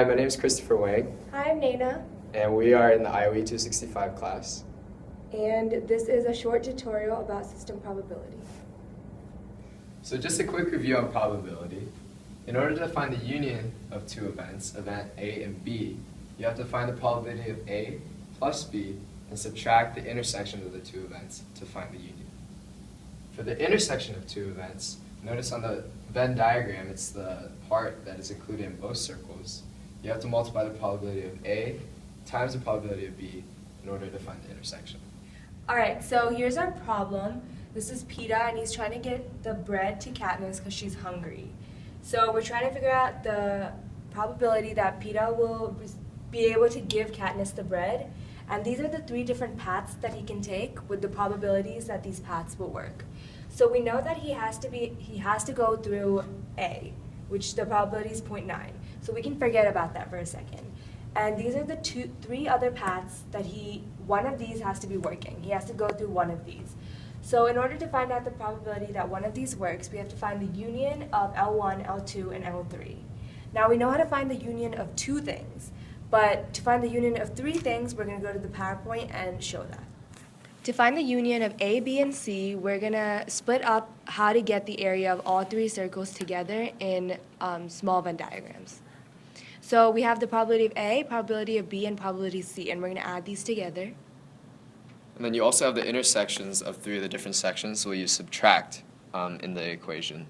Hi, my name is Christopher Wang, Hi, I'm Naina, and we are in the IOE 265 class. and this is a short tutorial about system probability. So just a quick review on probability. In order to find the union of two events, event A and B, you have to find the probability of A plus B and subtract the intersection of the two events to find the union. For the intersection of two events, notice on the Venn diagram, it's the part that is included in both circles. You have to multiply the probability of A times the probability of B in order to find the intersection. Alright, so here's our problem. This is Peta, and he's trying to get the bread to Katniss because she's hungry. So we're trying to figure out the probability that Peta will be able to give Katniss the bread. And these are the three different paths that he can take with the probabilities that these paths will work. So we know that he has to go through A, which the probability is 0.9. So we can forget about that for a second. And these are the three other paths that one of these has to be working. He has to go through one of these. So in order to find out the probability that one of these works, we have to find the union of L1, L2, and L3. Now we know how to find the union of two things, but to find the union of three things, we're going to go to the PowerPoint and show that. To find the union of A, B, and C, we're going to split up how to get the area of all three circles together in small Venn diagrams. So we have the probability of A, probability of B, and probability of C, and we're going to add these together. And then you also have the intersections of three of the different sections, so you subtract in the equation.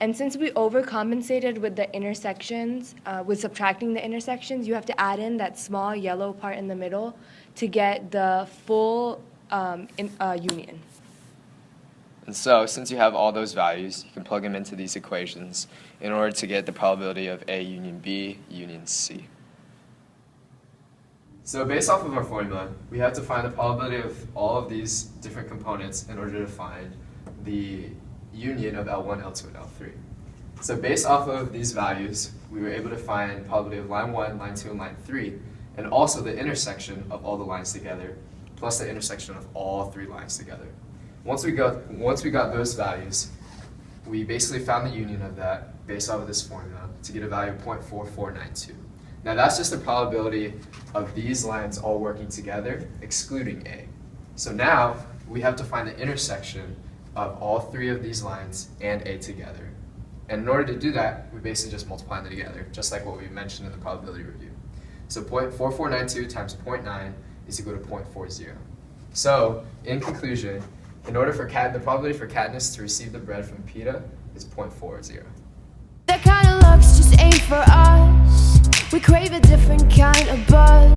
And since we overcompensated with the intersections, with subtracting the intersections, you have to add in that small yellow part in the middle to get the full union. And so, since you have all those values, you can plug them into these equations in order to get the probability of A union B union C. So based off of our formula, we have to find the probability of all of these different components in order to find the union of L1, L2, and L3. So based off of these values, we were able to find the probability of line 1, line 2, and line 3, and also the intersection of all the lines together, plus the intersection of all three lines together. Once we got those values, we basically found the union of that based off of this formula to get a value of 0.4492. Now that's just the probability of these lines all working together, excluding A. So now we have to find the intersection of all three of these lines and A together. And in order to do that, we basically just multiply them together, just like what we mentioned in the probability review. So 0.4492 times 0.9 is equal to 0.40. So, in conclusion, in order for the probability for Katniss to receive the bread from Peta is 0.40. That kind of luck's just ain't for us. We crave a different kind of buzz.